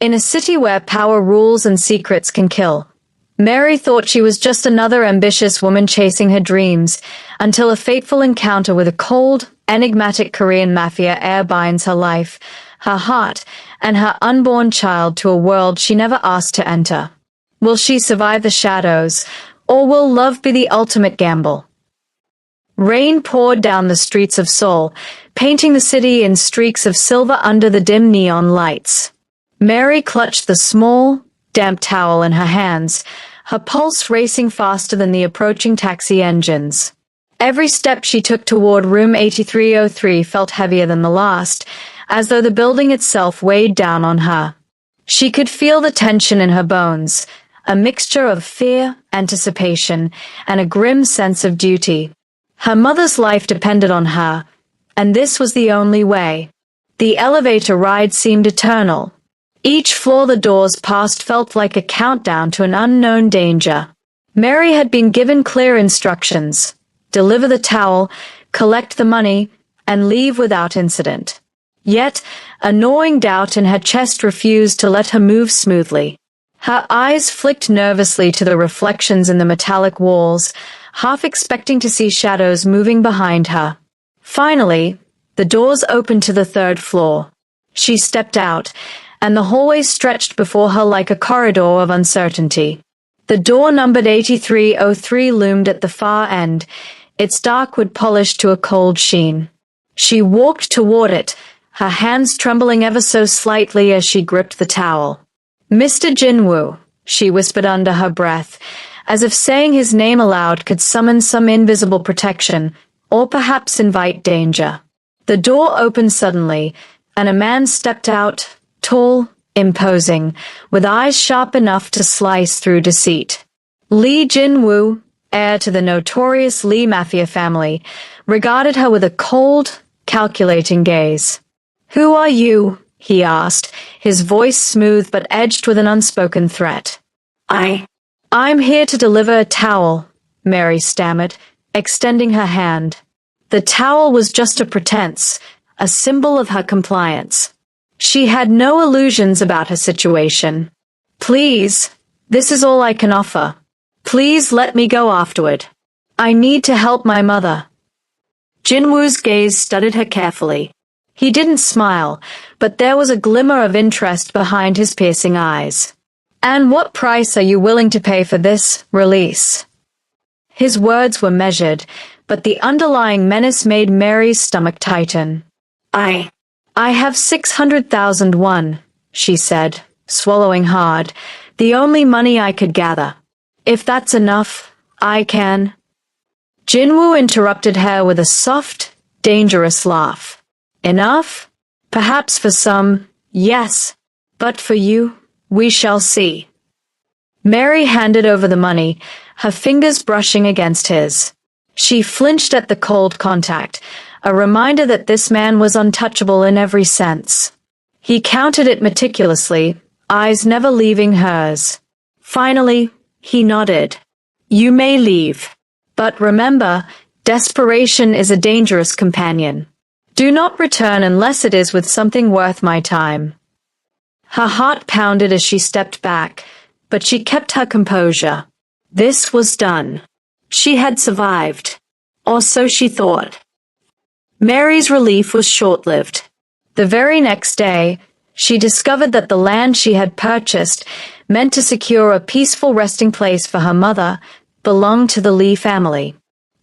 in a city where power rules and secrets can kill. Mary thought she was just another ambitious woman chasing her dreams, until a fateful encounter with a cold, enigmatic Korean mafia heir binds her life, her heart, and her unborn child to a world she never asked to enter. Will she survive the shadows, or will love be the ultimate gamble? Rain poured down the streets of Seoul, painting the city in streaks of silver under the dim neon lights. Mary clutched the small, damp towel in her hands, her pulse racing faster than the approaching taxi engines. Every step she took toward room 8303 felt heavier than the last, as though the building itself weighed down on her. She could feel the tension in her bones, a mixture of fear, anticipation, and a grim sense of duty. Her mother's life depended on her, and this was the only way. The elevator ride seemed eternal. Each floor the doors passed felt like a countdown to an unknown danger. Mary had been given clear instructions: deliver the towel, collect the money, and leave without incident. Yet, a gnawing doubt in her chest refused to let her move smoothly. Her eyes flicked nervously to the reflections in the metallic walls, half expecting to see shadows moving behind her. Finally, the doors opened to the third floor. She stepped out, and the hallway stretched before her like a corridor of uncertainty. The door numbered 8303 loomed at the far end, its dark wood polished to a cold sheen. She walked toward it, her hands trembling ever so slightly as she gripped the towel. "Mr. Jinwoo," she whispered under her breath, as if saying his name aloud could summon some invisible protection, or perhaps invite danger. The door opened suddenly, and a man stepped out, tall, imposing, with eyes sharp enough to slice through deceit. Lee Jinwoo, heir to the notorious Lee Mafia family, regarded her with a cold, calculating gaze. "Who are you?" he asked, his voice smooth but edged with an unspoken threat. I'm here to deliver a towel," Mary stammered, extending her hand. The towel was just a pretense, a symbol of her compliance. She had no illusions about her situation. "Please, this is all I can offer. Please let me go afterward. I need to help my mother." Jinwoo's gaze studied her carefully. He didn't smile, but there was a glimmer of interest behind his piercing eyes. "And what price are you willing to pay for this release?" His words were measured, but the underlying menace made Mary's stomach tighten. I have 600,000 won, she said, swallowing hard, the only money I could gather. If that's enough, I can. Jinwoo interrupted her with a soft, dangerous laugh. Enough? Perhaps for some, yes. But for you, we shall see. Mary handed over the money, her fingers brushing against his. She flinched at the cold contact, a reminder that this man was untouchable in every sense. He counted it meticulously, eyes never leaving hers. Finally, he nodded. "You may leave. But remember, desperation is a dangerous companion. Do not return unless it is with something worth my time." Her heart pounded as she stepped back, but she kept her composure. This was done. She had survived. Or so she thought. Mary's relief was short-lived. The very next day, she discovered that the land she had purchased, meant to secure a peaceful resting place for her mother, belonged to the Lee family.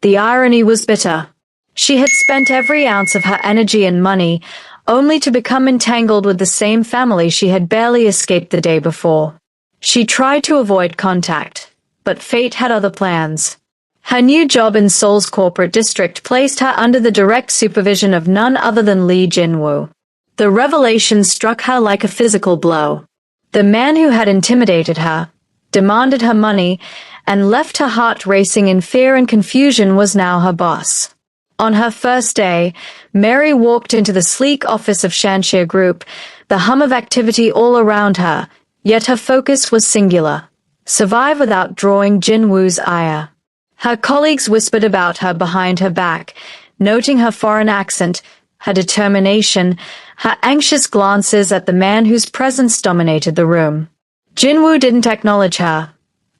The irony was bitter. She had spent every ounce of her energy and money, only to become entangled with the same family she had barely escaped the day before. She tried to avoid contact, but fate had other plans. Her new job in Seoul's corporate district placed her under the direct supervision of none other than Lee Jinwoo. The revelation struck her like a physical blow. The man who had intimidated her, demanded her money, and left her heart racing in fear and confusion was now her boss. On her first day, Mary walked into the sleek office of Shanxia Group, the hum of activity all around her, yet her focus was singular: survive without drawing Jinwoo's ire. Her colleagues whispered about her behind her back, noting her foreign accent, her determination, her anxious glances at the man whose presence dominated the room. Jinwoo didn't acknowledge her,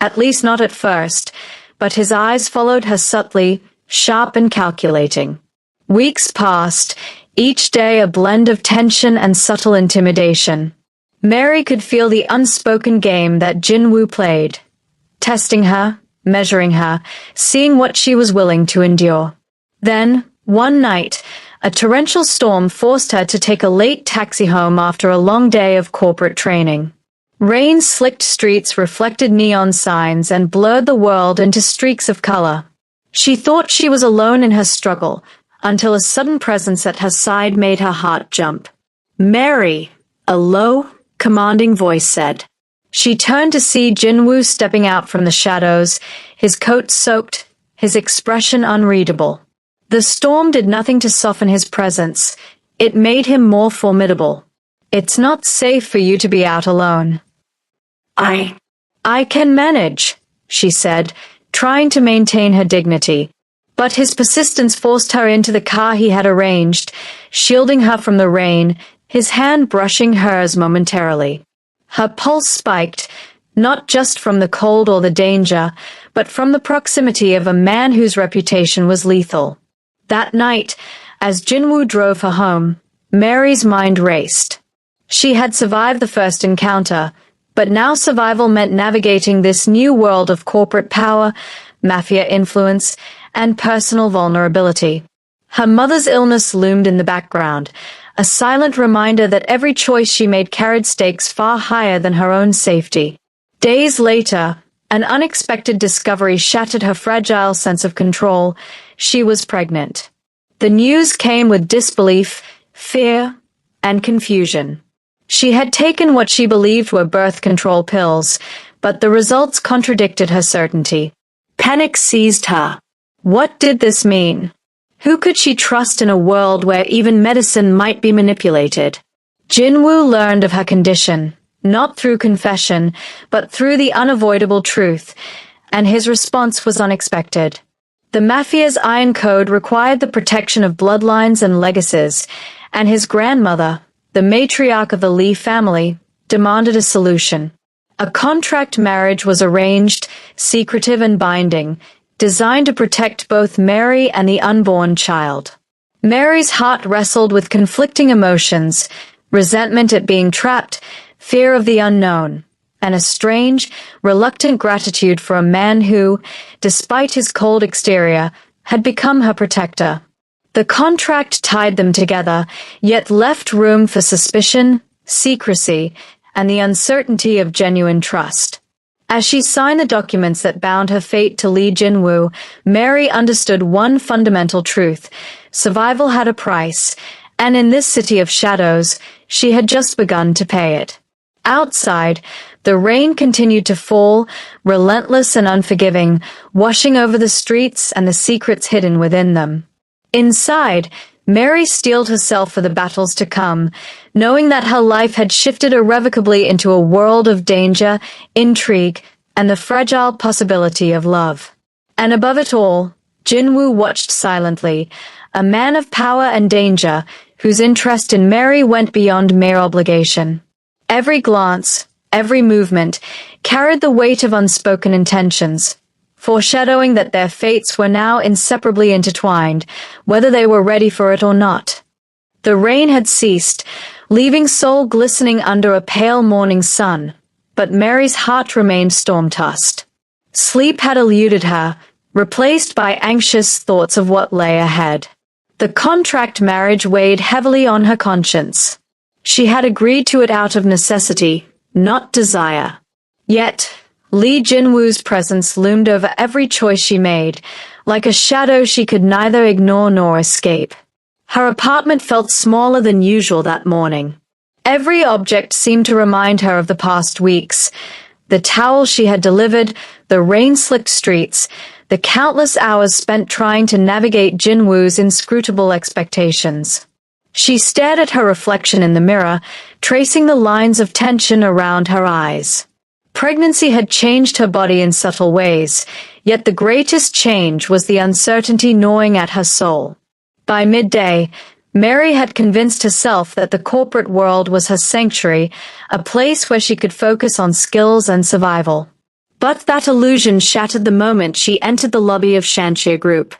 at least not at first, but his eyes followed her subtly, sharp and calculating. Weeks passed, each day a blend of tension and subtle intimidation. Mary could feel the unspoken game that Jinwoo played, testing her, measuring her, seeing what she was willing to endure. Then, one night, a torrential storm forced her to take a late taxi home after a long day of corporate training. Rain-slicked streets reflected neon signs and blurred the world into streaks of color. She thought she was alone in her struggle, until a sudden presence at her side made her heart jump. "Mary," a low, commanding voice said. She turned to see Jinwoo stepping out from the shadows, his coat soaked, his expression unreadable. The storm did nothing to soften his presence. It made him more formidable. "It's not safe for you to be out alone." I can manage," she said, trying to maintain her dignity. But his persistence forced her into the car he had arranged, shielding her from the rain, his hand brushing hers momentarily. Her pulse spiked, not just from the cold or the danger, but from the proximity of a man whose reputation was lethal. That night, as Jinwoo drove her home, Mary's mind raced. She had survived the first encounter, but now survival meant navigating this new world of corporate power, mafia influence, and personal vulnerability. Her mother's illness loomed in the background, a silent reminder that every choice she made carried stakes far higher than her own safety. Days later, an unexpected discovery shattered her fragile sense of control. She was pregnant. The news came with disbelief, fear, and confusion. She had taken what she believed were birth control pills, but the results contradicted her certainty. Panic seized her. What did this mean? Who could she trust in a world where even medicine might be manipulated? Jinwoo learned of her condition, not through confession, but through the unavoidable truth, and his response was unexpected. The Mafia's iron code required the protection of bloodlines and legacies, and his grandmother, the matriarch of the Lee family, demanded a solution. A contract marriage was arranged, secretive and binding, designed to protect both Mary and the unborn child. Mary's heart wrestled with conflicting emotions, resentment at being trapped, fear of the unknown, and a strange, reluctant gratitude for a man who, despite his cold exterior, had become her protector. The contract tied them together, yet left room for suspicion, secrecy, and the uncertainty of genuine trust. As she signed the documents that bound her fate to Lee Jinwoo, Mary understood one fundamental truth: survival had a price, and in this city of shadows, she had just begun to pay it. Outside, the rain continued to fall, relentless and unforgiving, washing over the streets and the secrets hidden within them. Inside, Mary steeled herself for the battles to come, knowing that her life had shifted irrevocably into a world of danger, intrigue, and the fragile possibility of love. And above it all, Jinwoo watched silently, a man of power and danger, whose interest in Mary went beyond mere obligation. Every glance, every movement, carried the weight of unspoken intentions, foreshadowing that their fates were now inseparably intertwined, whether they were ready for it or not. The rain had ceased, leaving Seoul glistening under a pale morning sun, but Mary's heart remained storm-tossed. Sleep had eluded her, replaced by anxious thoughts of what lay ahead. The contract marriage weighed heavily on her conscience. She had agreed to it out of necessity, not desire. Yet, Lee Jinwoo's presence loomed over every choice she made, like a shadow she could neither ignore nor escape. Her apartment felt smaller than usual that morning. Every object seemed to remind her of the past weeks: the towel she had delivered, the rain-slicked streets, the countless hours spent trying to navigate Jinwoo's inscrutable expectations. She stared at her reflection in the mirror, tracing the lines of tension around her eyes. Pregnancy had changed her body in subtle ways, yet the greatest change was the uncertainty gnawing at her soul. By midday, Mary had convinced herself that the corporate world was her sanctuary, a place where she could focus on skills and survival. But that illusion shattered the moment she entered the lobby of Shantire Group.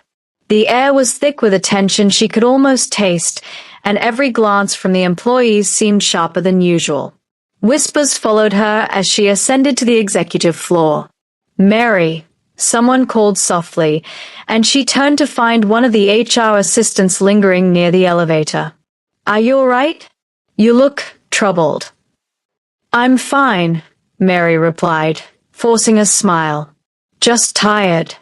The air was thick with a tension she could almost taste, and every glance from the employees seemed sharper than usual. Whispers followed her as she ascended to the executive floor. "Mary," someone called softly, and she turned to find one of the HR assistants lingering near the elevator. "Are you all right? You look troubled." "I'm fine," Mary replied, forcing a smile. "Just tired."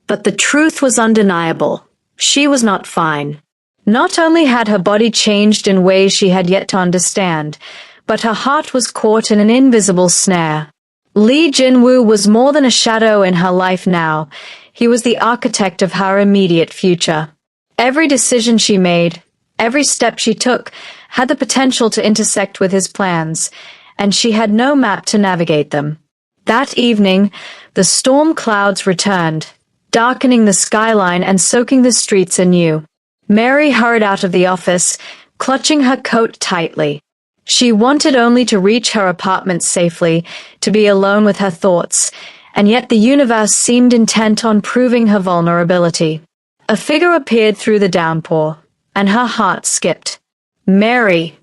But the truth was undeniable. She was not fine. Not only had her body changed in ways she had yet to understand, but her heart was caught in an invisible snare. Lee Jinwoo was more than a shadow in her life now. He was the architect of her immediate future. Every decision she made, every step she took, had the potential to intersect with his plans, and she had no map to navigate them. That evening, the storm clouds returned, darkening the skyline and soaking the streets anew. Mary hurried out of the office, clutching her coat tightly. She wanted only to reach her apartment safely, to be alone with her thoughts, and yet the universe seemed intent on proving her vulnerability. A figure appeared through the downpour, and her heart skipped. "Mary."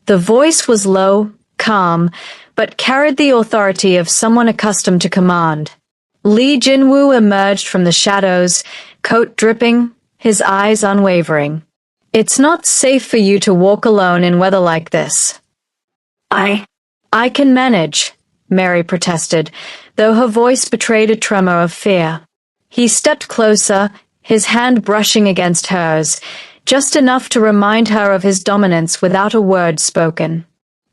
The voice was low, calm, but carried the authority of someone accustomed to command. Lee Jinwoo emerged from the shadows, coat dripping, his eyes unwavering. "It's not safe for you to walk alone in weather like this." I can manage," Mary protested, though her voice betrayed a tremor of fear. He stepped closer, his hand brushing against hers, just enough to remind her of his dominance without a word spoken.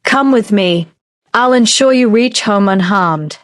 "Come with me. I'll ensure you reach home unharmed."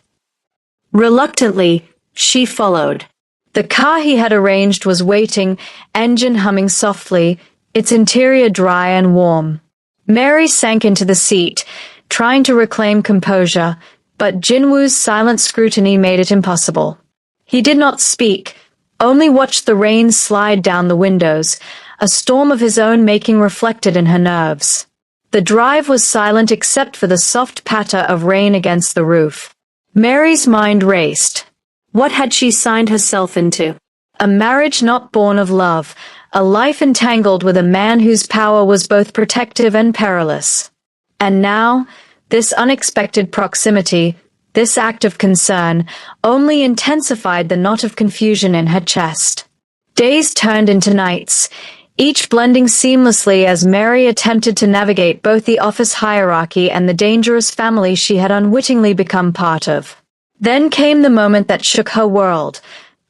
Reluctantly, she followed. The car he had arranged was waiting, engine humming softly, its interior dry and warm. Mary sank into the seat, trying to reclaim composure, but Jinwoo's silent scrutiny made it impossible. He did not speak, only watched the rain slide down the windows, a storm of his own making reflected in her nerves. The drive was silent except for the soft patter of rain against the roof. Mary's mind raced. What had she signed herself into? A marriage not born of love, a life entangled with a man whose power was both protective and perilous. And now, this unexpected proximity, this act of concern, only intensified the knot of confusion in her chest. Days turned into nights, each blending seamlessly as Mary attempted to navigate both the office hierarchy and the dangerous family she had unwittingly become part of. Then came the moment that shook her world.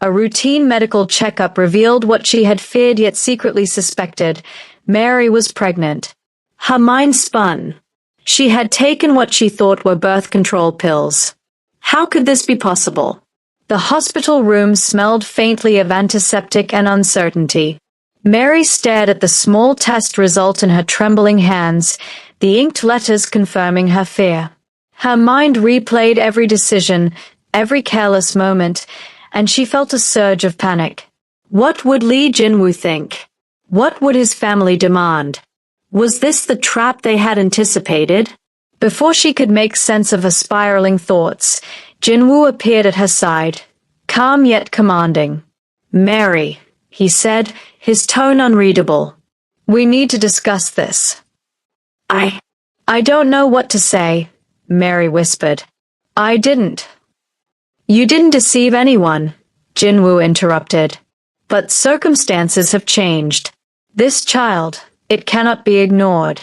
A routine medical checkup revealed what she had feared yet secretly suspected. Mary was pregnant. Her mind spun. She had taken what she thought were birth control pills. How could this be possible? The hospital room smelled faintly of antiseptic and uncertainty. Mary stared at the small test result in her trembling hands, the inked letters confirming her fear. Her mind replayed every decision, every careless moment, and she felt a surge of panic. What would Lee Jinwoo think? What would his family demand? Was this the trap they had anticipated? Before she could make sense of her spiraling thoughts, Jinwoo appeared at her side, calm yet commanding. "Mary," he said, his tone unreadable. "We need to discuss this." I don't know what to say," Mary whispered. "I didn't." "You didn't deceive anyone," Jinwoo interrupted. "But circumstances have changed. This child, it cannot be ignored."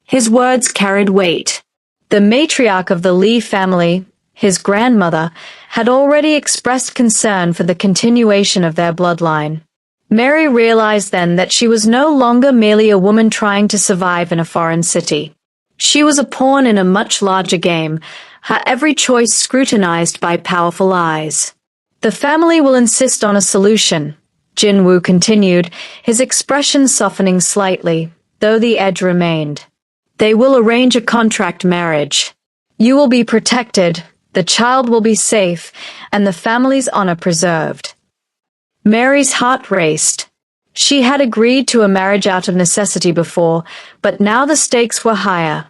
His words carried weight. The matriarch of the Lee family, his grandmother, had already expressed concern for the continuation of their bloodline. Mary realized then that she was no longer merely a woman trying to survive in a foreign city. She was a pawn in a much larger game, her every choice scrutinized by powerful eyes. "The family will insist on a solution," Jinwoo continued, his expression softening slightly, though the edge remained. "They will arrange a contract marriage. You will be protected, the child will be safe, and the family's honor preserved." Mary's heart raced. She had agreed to a marriage out of necessity before, but now the stakes were higher.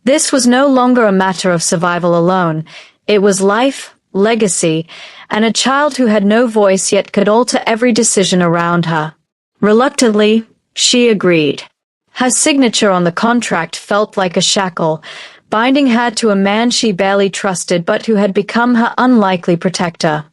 This was no longer a matter of survival alone. It was life, legacy, and a child who had no voice yet could alter every decision around her. Reluctantly, she agreed. Her signature on the contract felt like a shackle, binding her to a man she barely trusted but who had become her unlikely protector.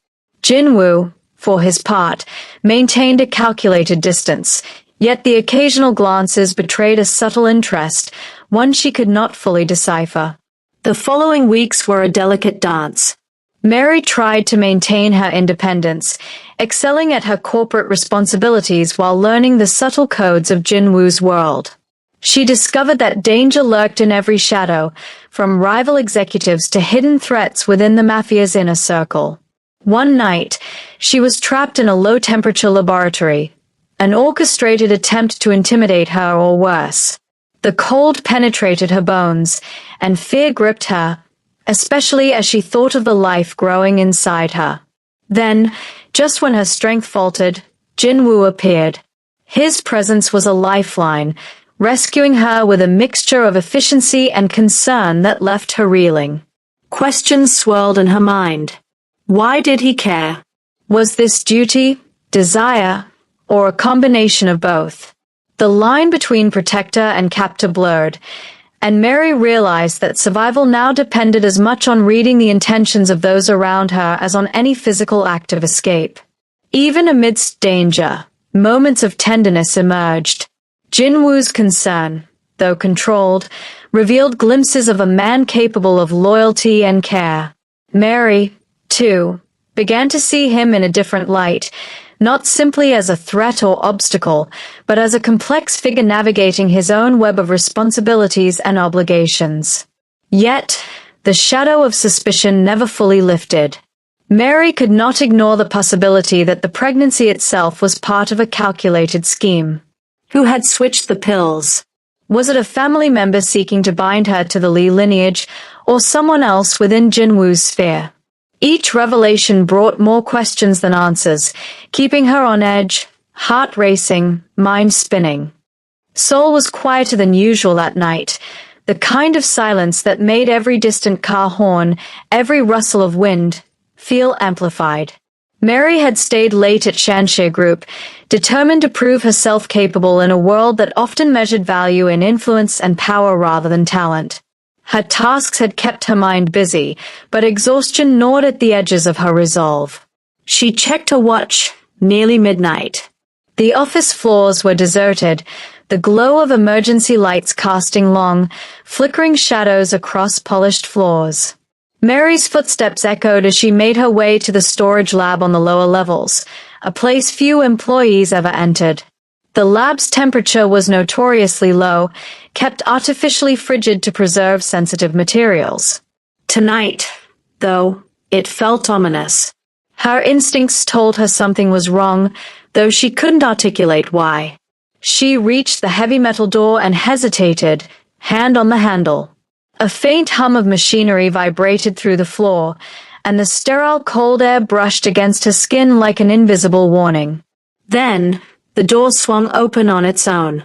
Jinwoo, for his part, maintained a calculated distance, yet the occasional glances betrayed a subtle interest, one she could not fully decipher. The following weeks were a delicate dance. Mary tried to maintain her independence, excelling at her corporate responsibilities while learning the subtle codes of Jinwoo's world. She discovered that danger lurked in every shadow, from rival executives to hidden threats within the Mafia's inner circle. One night, she was trapped in a low-temperature laboratory, an orchestrated attempt to intimidate her or worse. The cold penetrated her bones, and fear gripped her, especially as she thought of the life growing inside her. Then, just when her strength faltered, Jinwoo appeared. His presence was a lifeline, rescuing her with a mixture of efficiency and concern that left her reeling. Questions swirled in her mind. Why did he care? Was this duty, desire, or a combination of both? The line between protector and captor blurred, and Mary realized that survival now depended as much on reading the intentions of those around her as on any physical act of escape. Even amidst danger, moments of tenderness emerged. Jinwoo's concern, though controlled, revealed glimpses of a man capable of loyalty and care. Mary, too, began to see him in a different light, not simply as a threat or obstacle, but as a complex figure navigating his own web of responsibilities and obligations. Yet, the shadow of suspicion never fully lifted. Mary could not ignore the possibility that the pregnancy itself was part of a calculated scheme. Who had switched the pills? Was it a family member seeking to bind her to the Lee lineage, or someone else within Jinwoo's sphere? Each revelation brought more questions than answers, keeping her on edge, heart racing, mind spinning. Seoul was quieter than usual that night, the kind of silence that made every distant car horn, every rustle of wind, feel amplified. Mary had stayed late at Shanxie Group, determined to prove herself capable in a world that often measured value in influence and power rather than talent. Her tasks had kept her mind busy, but exhaustion gnawed at the edges of her resolve. She checked her watch, nearly midnight. The office floors were deserted, the glow of emergency lights casting long, flickering shadows across polished floors. Mary's footsteps echoed as she made her way to the storage lab on the lower levels, a place few employees ever entered. The lab's temperature was notoriously low, kept artificially frigid to preserve sensitive materials. Tonight, though, it felt ominous. Her instincts told her something was wrong, though she couldn't articulate why. She reached the heavy metal door and hesitated, hand on the handle. A faint hum of machinery vibrated through the floor, and the sterile cold air brushed against her skin like an invisible warning. Then, the door swung open on its own.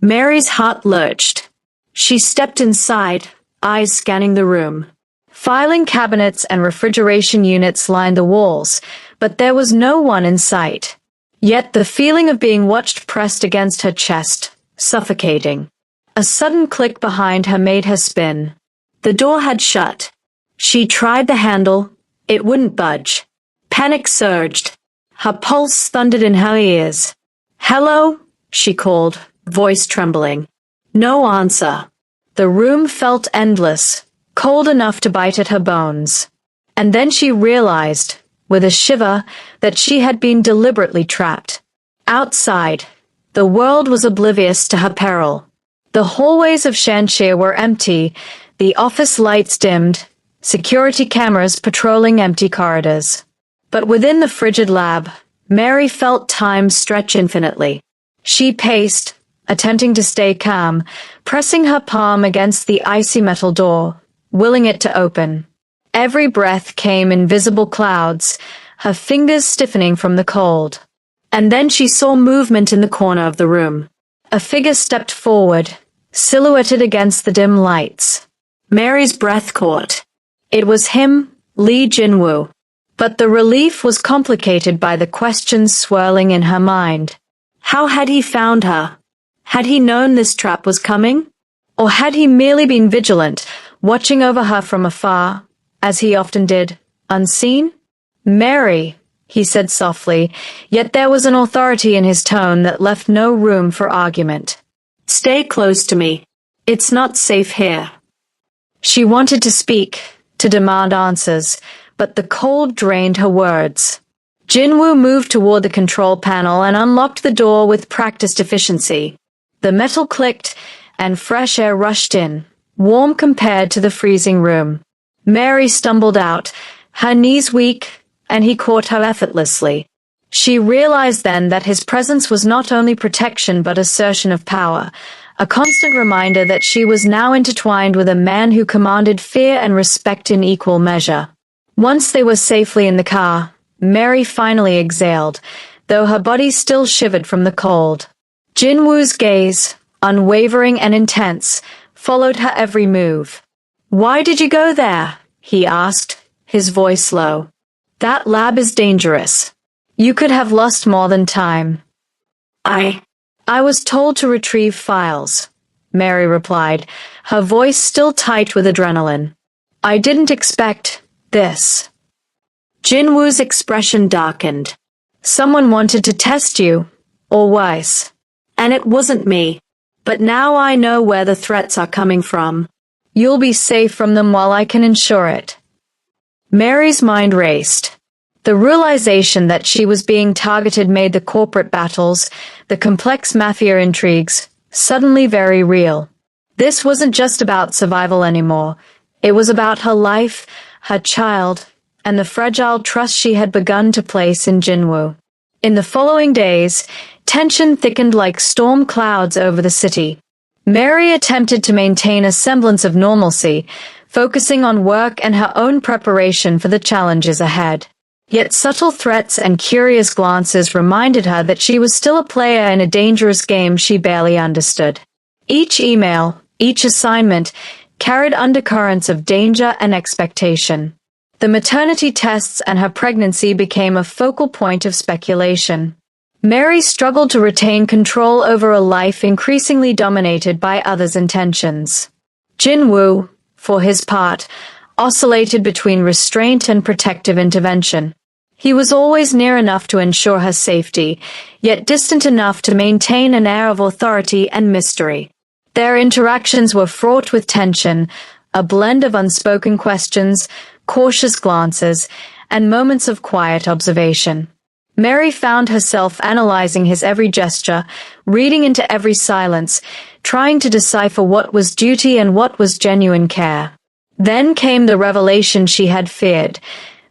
Mary's heart lurched. She stepped inside, eyes scanning the room. Filing cabinets and refrigeration units lined the walls, but there was no one in sight. Yet the feeling of being watched pressed against her chest, suffocating. A sudden click behind her made her spin. The door had shut. She tried the handle. It wouldn't budge. Panic surged. Her pulse thundered in her ears. "Hello?" she called, voice trembling. No answer. The room felt endless, cold enough to bite at her bones. And then she realized, with a shiver, that she had been deliberately trapped. Outside, the world was oblivious to her peril. The hallways of Shanxie were empty, the office lights dimmed, security cameras patrolling empty corridors. But within the frigid lab, Mary felt time stretch infinitely. She paced, attempting to stay calm, pressing her palm against the icy metal door, willing it to open. Every breath came in visible clouds, her fingers stiffening from the cold. And then she saw movement in the corner of the room. A figure stepped forward, silhouetted against the dim lights. Mary's breath caught. It was him, Lee Jinwoo. But the relief was complicated by the questions swirling in her mind. How had he found her? Had he known this trap was coming? Or had he merely been vigilant, watching over her from afar, as he often did, unseen? Mary, he said softly, yet there was an authority in his tone that left no room for argument. Stay close to me. It's not safe here. She wanted to speak, to demand answers, but the cold drained her words. Jinwoo moved toward the control panel and unlocked the door with practiced efficiency. The metal clicked, and fresh air rushed in, warm compared to the freezing room. Mary stumbled out, her knees weak, and he caught her effortlessly. She realized then that his presence was not only protection but assertion of power, a constant reminder that she was now intertwined with a man who commanded fear and respect in equal measure. Once they were safely in the car, Mary finally exhaled, though her body still shivered from the cold. Jinwoo's gaze, unwavering and intense, followed her every move. "Why did you go there?" he asked, his voice low. "That lab is dangerous. You could have lost more than time." I was told to retrieve files," Mary replied, her voice still tight with adrenaline. "I didn't expect this." Jinwoo's expression darkened. "Someone wanted to test you, or worse. And it wasn't me. But now I know where the threats are coming from. You'll be safe from them while I can ensure it." Mary's mind raced. The realization that she was being targeted made the corporate battles, the complex mafia intrigues, suddenly very real. This wasn't just about survival anymore. It was about her life, her child, and the fragile trust she had begun to place in Jinwoo. In the following days, tension thickened like storm clouds over the city. Mary attempted to maintain a semblance of normalcy, focusing on work and her own preparation for the challenges ahead. Yet subtle threats and curious glances reminded her that she was still a player in a dangerous game she barely understood. Each email, each assignment, carried undercurrents of danger and expectation. The maternity tests and her pregnancy became a focal point of speculation. Mary struggled to retain control over a life increasingly dominated by others' intentions. Jinwoo, for his part, oscillated between restraint and protective intervention. He was always near enough to ensure her safety, yet distant enough to maintain an air of authority and mystery. Their interactions were fraught with tension, a blend of unspoken questions, cautious glances, and moments of quiet observation. Mary found herself analyzing his every gesture, reading into every silence, trying to decipher what was duty and what was genuine care. Then came the revelation she had feared.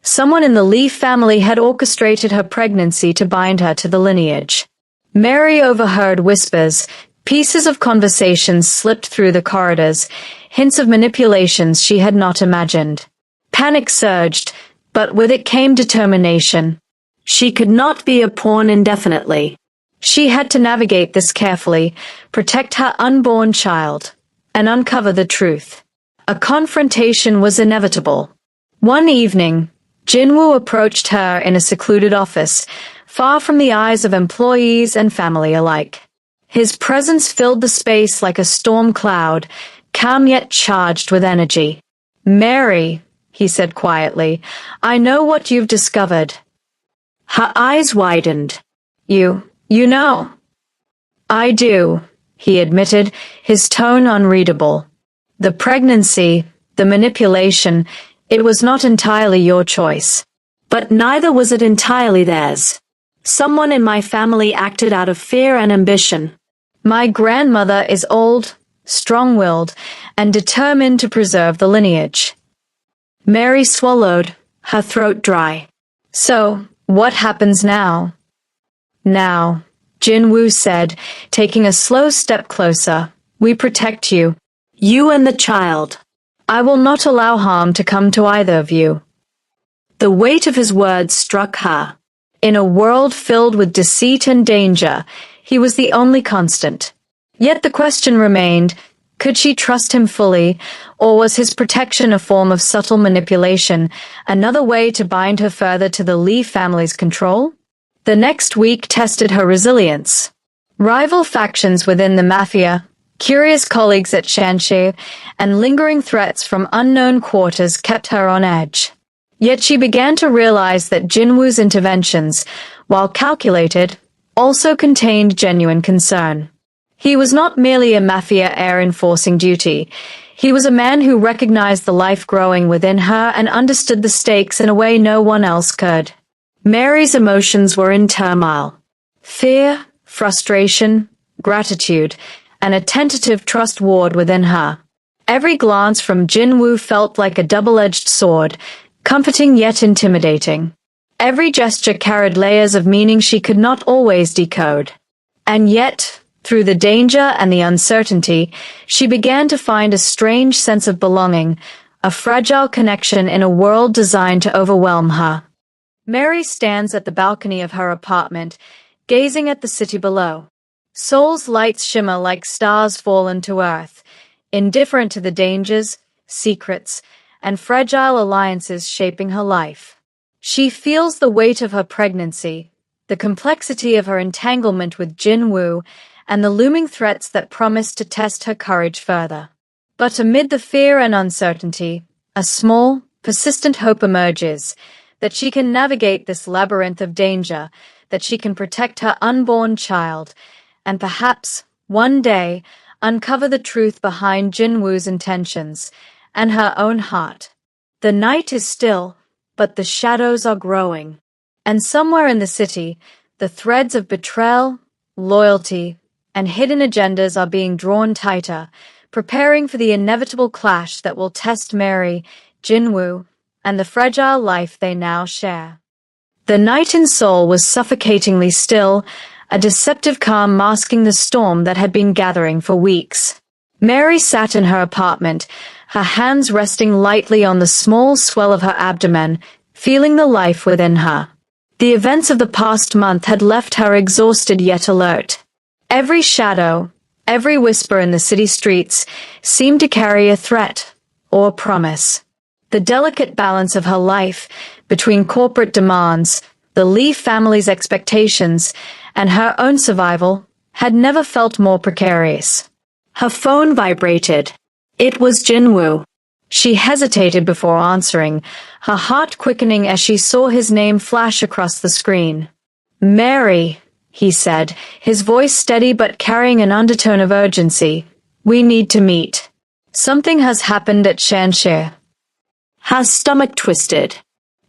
Someone in the Lee family had orchestrated her pregnancy to bind her to the lineage. Mary overheard whispers, pieces of conversations slipped through the corridors, hints of manipulations she had not imagined. Panic surged, but with it came determination. She could not be a pawn indefinitely. She had to navigate this carefully, protect her unborn child, and uncover the truth. A confrontation was inevitable. One evening, Jinwoo approached her in a secluded office, far from the eyes of employees and family alike. His presence filled the space like a storm cloud, calm yet charged with energy. "Mary," he said quietly, "I know what you've discovered." Her eyes widened. You know." "I do," he admitted, his tone unreadable. "The pregnancy, the manipulation, it was not entirely your choice. But neither was it entirely theirs. Someone in my family acted out of fear and ambition. My grandmother is old, strong-willed, and determined to preserve the lineage." Mary swallowed, her throat dry. "So, what happens now?" "Now," Jinwoo said, taking a slow step closer, "we protect you. You and the child. I will not allow harm to come to either of you." The weight of his words struck her. In a world filled with deceit and danger, he was the only constant. Yet the question remained, could she trust him fully, or was his protection a form of subtle manipulation, another way to bind her further to the Lee family's control? The next week tested her resilience. Rival factions within the Mafia, curious colleagues at Shanxi, and lingering threats from unknown quarters kept her on edge. Yet she began to realize that Jinwoo's interventions, while calculated, also contained genuine concern. He was not merely a Mafia heir enforcing duty. He was a man who recognized the life growing within her and understood the stakes in a way no one else could. Mary's emotions were in turmoil. Fear, frustration, gratitude, and a tentative trust warred within her. Every glance from Jinwoo felt like a double-edged sword, comforting yet intimidating. Every gesture carried layers of meaning she could not always decode. And yet, through the danger and the uncertainty, she began to find a strange sense of belonging, a fragile connection in a world designed to overwhelm her. Mary stands at the balcony of her apartment, gazing at the city below. Seoul's lights shimmer like stars fallen to earth, indifferent to the dangers, secrets, and fragile alliances shaping her life. She feels the weight of her pregnancy, the complexity of her entanglement with Jinwoo, and the looming threats that promise to test her courage further. But amid the fear and uncertainty, a small, persistent hope emerges, that she can navigate this labyrinth of danger, that she can protect her unborn child, and perhaps, one day, uncover the truth behind Jinwoo's intentions, and her own heart. The night is still, but the shadows are growing. And somewhere in the city, the threads of betrayal, loyalty, and hidden agendas are being drawn tighter, preparing for the inevitable clash that will test Mary, Jinwoo, and the fragile life they now share. The night in Seoul was suffocatingly still, a deceptive calm masking the storm that had been gathering for weeks. Mary sat in her apartment, her hands resting lightly on the small swell of her abdomen, feeling the life within her. The events of the past month had left her exhausted yet alert. Every shadow, every whisper in the city streets seemed to carry a threat or a promise. The delicate balance of her life between corporate demands, the Lee family's expectations, and her own survival had never felt more precarious. Her phone vibrated. It was Jinwoo. She hesitated before answering, her heart quickening as she saw his name flash across the screen. "Mary," he said, his voice steady but carrying an undertone of urgency. "We need to meet. Something has happened at Shanxi." Her stomach twisted.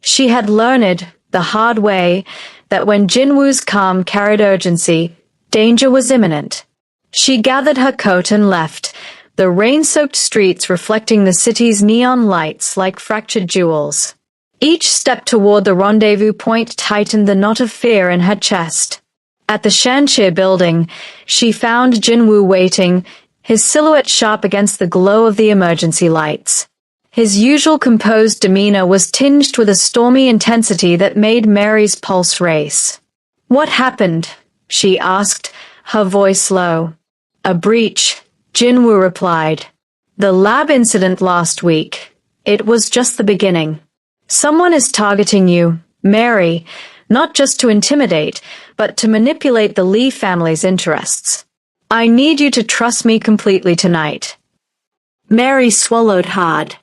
She had learned, the hard way, that when Jinwoo's calm carried urgency, danger was imminent. She gathered her coat and left, the rain-soaked streets reflecting the city's neon lights like fractured jewels. Each step toward the rendezvous point tightened the knot of fear in her chest. At the Shanxi building, she found Jinwoo waiting, his silhouette sharp against the glow of the emergency lights. His usual composed demeanor was tinged with a stormy intensity that made Mary's pulse race. "What happened?" she asked, her voice low. "A breach," Jinwoo replied. "The lab incident last week. It was just the beginning. Someone is targeting you, Mary, not just to intimidate, but to manipulate the Lee family's interests. I need you to trust me completely tonight." Mary swallowed hard.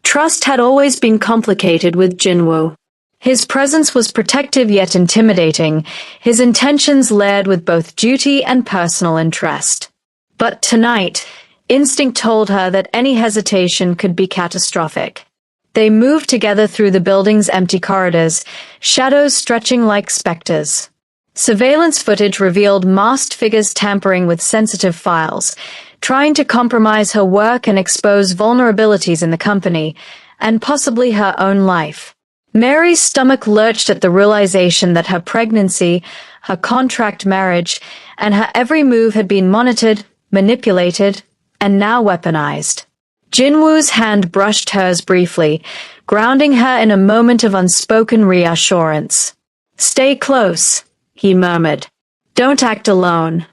Trust had always been complicated with Jinwoo. His presence was protective yet intimidating, his intentions layered with both duty and personal interest. But tonight, instinct told her that any hesitation could be catastrophic. They moved together through the building's empty corridors, shadows stretching like specters. Surveillance footage revealed masked figures tampering with sensitive files, trying to compromise her work and expose vulnerabilities in the company, and possibly her own life. Mary's stomach lurched at the realization that her pregnancy, her contract marriage, and her every move had been monitored, manipulated, and now weaponized. Jinwoo's hand brushed hers briefly, grounding her in a moment of unspoken reassurance. Stay close, he murmured. Don't act alone.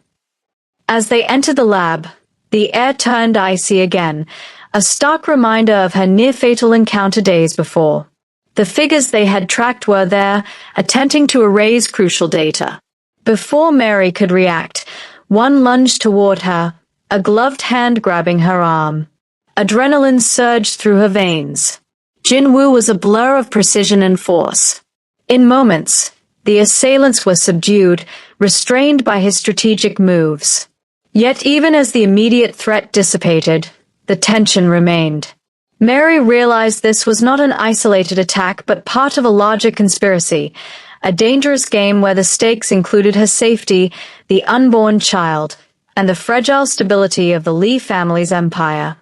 As they entered the lab, the air turned icy again, a stark reminder of her near-fatal encounter days before. The figures they had tracked were there, attempting to erase crucial data. Before Mary could react, one lunged toward her, a gloved hand grabbing her arm. Adrenaline surged through her veins. Jinwoo was a blur of precision and force. In moments, the assailants were subdued, restrained by his strategic moves. Yet even as the immediate threat dissipated, the tension remained. Mary realized this was not an isolated attack but part of a larger conspiracy, a dangerous game where the stakes included her safety, the unborn child, and the fragile stability of the Lee family's empire.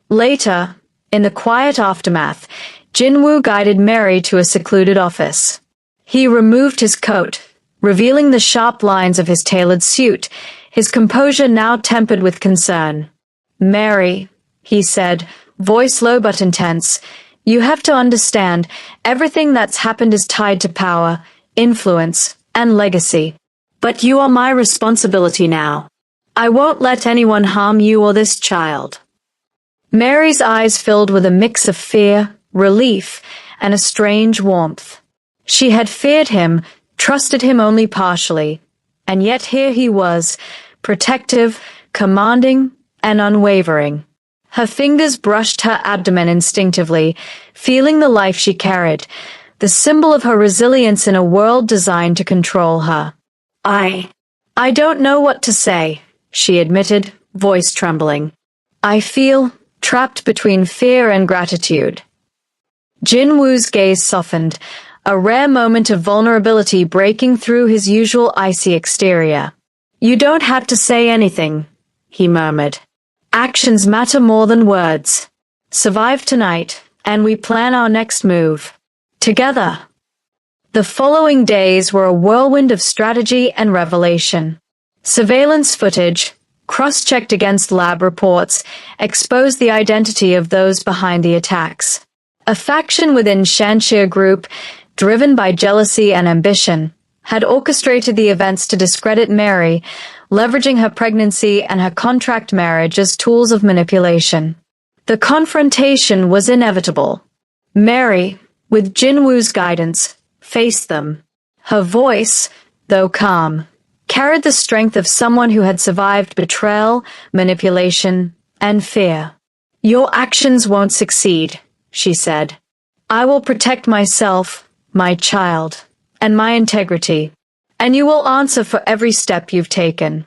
Later, in the quiet aftermath, Jinwoo guided Mary to a secluded office. He removed his coat, revealing the sharp lines of his tailored suit, his composure now tempered with concern. "Mary," he said, voice low but intense, "you have to understand, everything that's happened is tied to power, influence, and legacy. But you are my responsibility now. I won't let anyone harm you or this child." Mary's eyes filled with a mix of fear, relief, and a strange warmth. She had feared him, trusted him only partially, and yet here he was, protective, commanding, and unwavering. Her fingers brushed her abdomen instinctively, feeling the life she carried, the symbol of her resilience in a world designed to control her. I don't know what to say," she admitted, voice trembling. "I feel trapped between fear and gratitude." Jinwoo's gaze softened, a rare moment of vulnerability breaking through his usual icy exterior. "You don't have to say anything," he murmured. "Actions matter more than words. Survive tonight, and we plan our next move. Together." The following days were a whirlwind of strategy and revelation. Surveillance footage, cross-checked against lab reports, exposed the identity of those behind the attacks. A faction within Shanxia Group, driven by jealousy and ambition, had orchestrated the events to discredit Mary, leveraging her pregnancy and her contract marriage as tools of manipulation. The confrontation was inevitable. Mary, with Jinwoo's guidance, faced them. Her voice, though calm, carried the strength of someone who had survived betrayal, manipulation, and fear. "Your actions won't succeed," she said. "I will protect myself, my child, and my integrity, and you will answer for every step you've taken."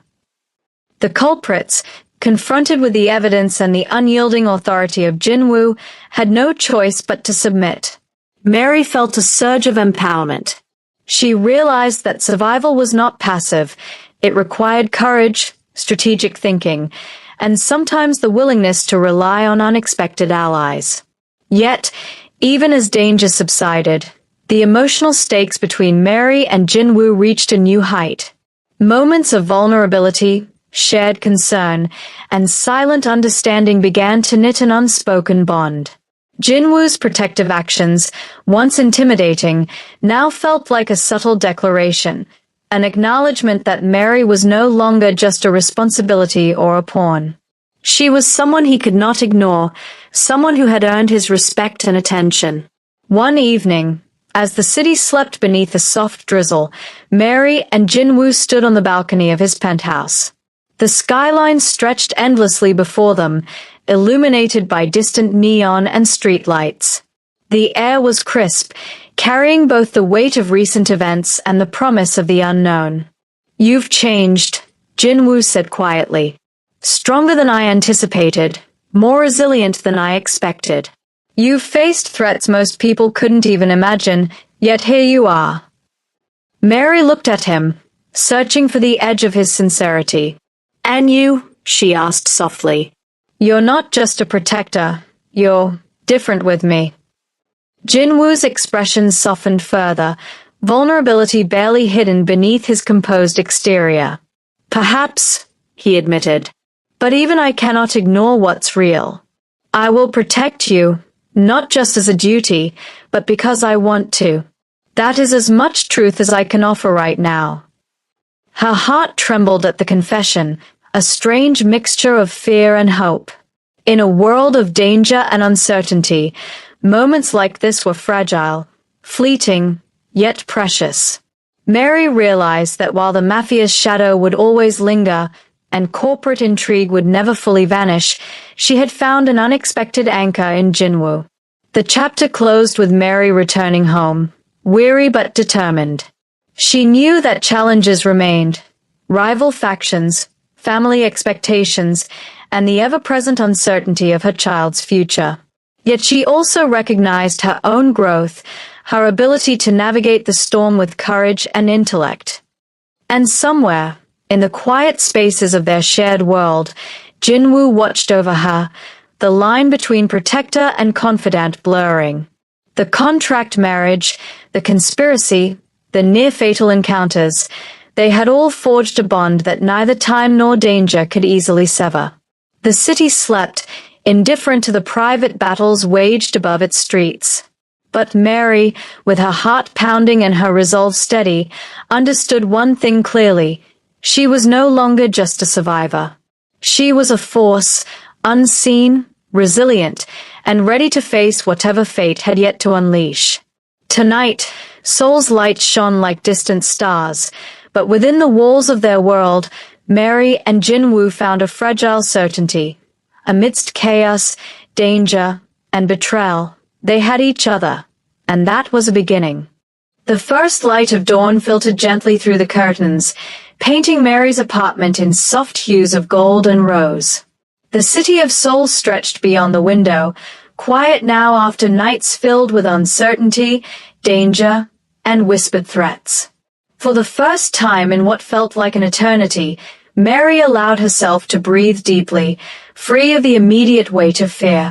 The culprits, confronted with the evidence and the unyielding authority of Jinwoo, had no choice but to submit. Mary felt a surge of empowerment. She realized that survival was not passive. It required courage, strategic thinking, and sometimes the willingness to rely on unexpected allies. Yet, even as danger subsided, the emotional stakes between Mary and Jinwoo reached a new height. Moments of vulnerability, shared concern, and silent understanding began to knit an unspoken bond. Jinwoo's protective actions, once intimidating, now felt like a subtle declaration, an acknowledgement that Mary was no longer just a responsibility or a pawn. She was someone he could not ignore, someone who had earned his respect and attention. One evening, as the city slept beneath a soft drizzle, Mary and Jinwoo stood on the balcony of his penthouse. The skyline stretched endlessly before them, illuminated by distant neon and streetlights. The air was crisp, carrying both the weight of recent events and the promise of the unknown. "You've changed," Jinwoo said quietly. "Stronger than I anticipated, more resilient than I expected. You've faced threats most people couldn't even imagine, yet here you are." Mary looked at him, searching for the edge of his sincerity. "And you?" she asked softly. "You're not just a protector, you're different with me." Jinwoo's expression softened further, vulnerability barely hidden beneath his composed exterior. "Perhaps," he admitted, "but even I cannot ignore what's real. I will protect you, not just as a duty, but because I want to." That is as much truth as I can offer right now." Her heart trembled at the confession, a strange mixture of fear and hope. In a world of danger and uncertainty, moments like this were fragile, fleeting, yet precious. Mary realized that while the Mafia's shadow would always linger, and corporate intrigue would never fully vanish, she had found an unexpected anchor in Jinwoo. The chapter closed with Mary returning home, weary but determined. She knew that challenges remained: rival factions, family expectations, and the ever-present uncertainty of her child's future. Yet she also recognized her own growth, her ability to navigate the storm with courage and intellect. And somewhere, in the quiet spaces of their shared world, Jinwoo watched over her, the line between protector and confidant blurring. The contract marriage, the conspiracy, the near-fatal encounters, they had all forged a bond that neither time nor danger could easily sever. The city slept, indifferent to the private battles waged above its streets. But Mary, with her heart pounding and her resolve steady, understood one thing clearly: she was no longer just a survivor. She was a force, unseen, resilient, and ready to face whatever fate had yet to unleash. Tonight, Seoul's light shone like distant stars, but within the walls of their world, Mary and Jinwoo found a fragile certainty. Amidst chaos, danger, and betrayal, they had each other, and that was a beginning. The first light of dawn filtered gently through the curtains, painting Mary's apartment in soft hues of gold and rose. The city of Seoul stretched beyond the window, quiet now after nights filled with uncertainty, danger, and whispered threats. For the first time in what felt like an eternity, Mary allowed herself to breathe deeply, free of the immediate weight of fear.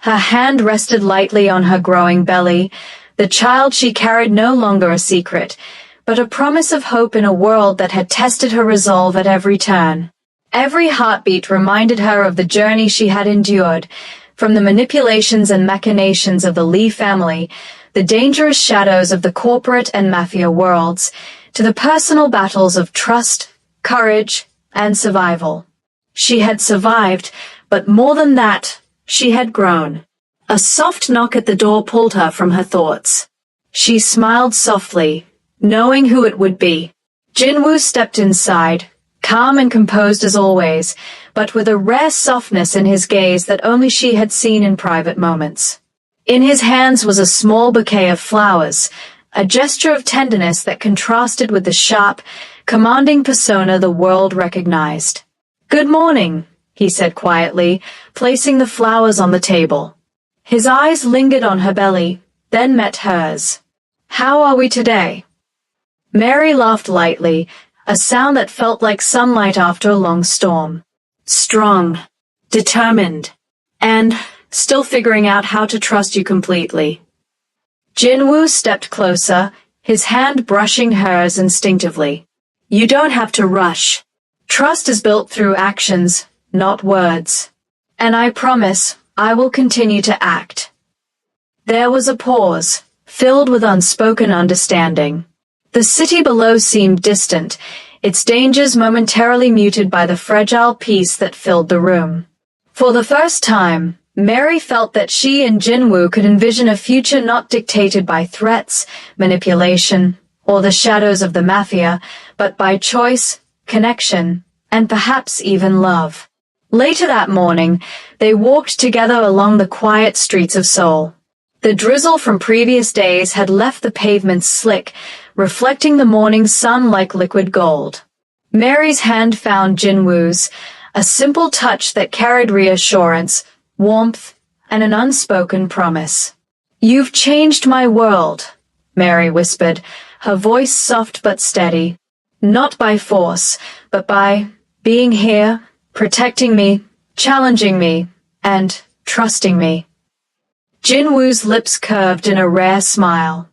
Her hand rested lightly on her growing belly, the child she carried no longer a secret, but a promise of hope in a world that had tested her resolve at every turn. Every heartbeat reminded her of the journey she had endured, from the manipulations and machinations of the Lee family, the dangerous shadows of the corporate and mafia worlds, to the personal battles of trust, courage, and survival. She had survived, but more than that, she had grown. A soft knock at the door pulled her from her thoughts. She smiled softly, knowing who it would be. Jinwoo stepped inside, calm and composed as always, but with a rare softness in his gaze that only she had seen in private moments. In his hands was a small bouquet of flowers, a gesture of tenderness that contrasted with the sharp, commanding persona the world recognized. "Good morning," he said quietly, placing the flowers on the table. His eyes lingered on her belly, then met hers. "How are we today?" Mary laughed lightly, a sound that felt like sunlight after a long storm. "Strong, determined, and still figuring out how to trust you completely." Jinwoo stepped closer, his hand brushing hers instinctively. "You don't have to rush. Trust is built through actions, not words. And I promise I will continue to act." There was a pause, filled with unspoken understanding. The city below seemed distant, its dangers momentarily muted by the fragile peace that filled the room. For the first time, Mary felt that she and Jinwoo could envision a future not dictated by threats, manipulation, or the shadows of the mafia, but by choice, connection, and perhaps even love. Later that morning, they walked together along the quiet streets of Seoul. The drizzle from previous days had left the pavements slick, reflecting the morning sun like liquid gold. Mary's hand found Jinwoo's, a simple touch that carried reassurance, warmth, and an unspoken promise. "You've changed my world," Mary whispered, her voice soft but steady. "Not by force, but by being here, protecting me, challenging me, and trusting me." Jinwoo's lips curved in a rare smile.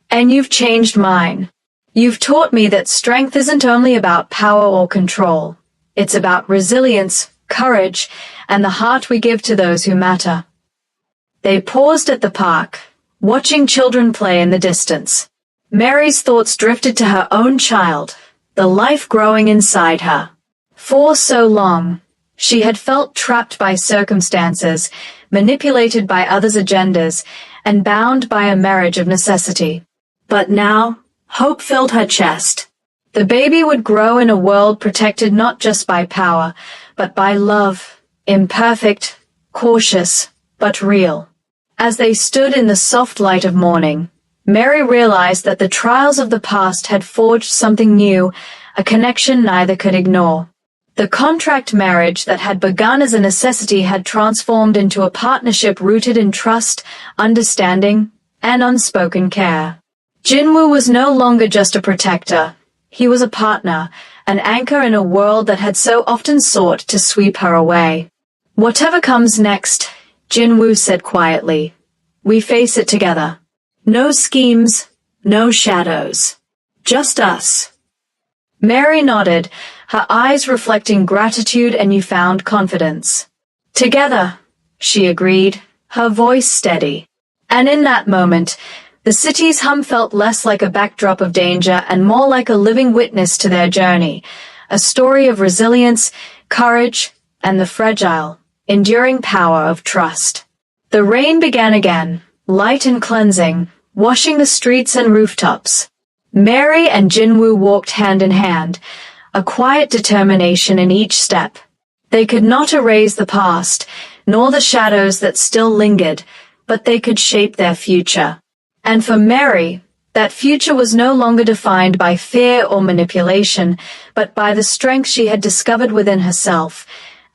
"And you've changed mine. You've taught me that strength isn't only about power or control. It's about resilience, courage, and the heart we give to those who matter." They paused at the park, watching children play in the distance. Mary's thoughts drifted to her own child, the life growing inside her. For so long, she had felt trapped by circumstances, manipulated by others' agendas, and bound by a marriage of necessity. But now, hope filled her chest. The baby would grow in a world protected not just by power, but by love, imperfect, cautious, but real. As they stood in the soft light of morning, Mary realized that the trials of the past had forged something new, a connection neither could ignore. The contract marriage that had begun as a necessity had transformed into a partnership rooted in trust, understanding, and unspoken care. Jinwoo was no longer just a protector. He was a partner, an anchor in a world that had so often sought to sweep her away. "Whatever comes next," Jinwoo said quietly, "we face it together. No schemes, no shadows. Just us." Mary nodded, her eyes reflecting gratitude and newfound confidence. "Together," she agreed, her voice steady. And in that moment, the city's hum felt less like a backdrop of danger and more like a living witness to their journey, a story of resilience, courage, and the fragile, enduring power of trust. The rain began again, light and cleansing, washing the streets and rooftops. Mary and Jinwoo walked hand in hand, a quiet determination in each step. They could not erase the past, nor the shadows that still lingered, but they could shape their future. And for Mary, that future was no longer defined by fear or manipulation, but by the strength she had discovered within herself,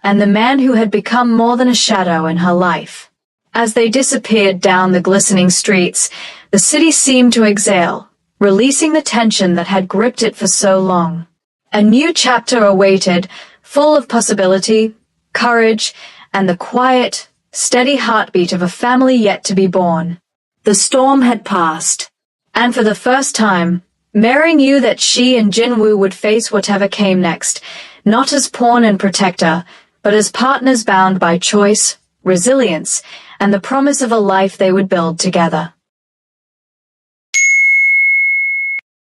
and the man who had become more than a shadow in her life. As they disappeared down the glistening streets, the city seemed to exhale, releasing the tension that had gripped it for so long. A new chapter awaited, full of possibility, courage, and the quiet, steady heartbeat of a family yet to be born. The storm had passed, and for the first time, Mary knew that she and Jinwoo would face whatever came next, not as pawn and protector, but as partners bound by choice, resilience, and the promise of a life they would build together.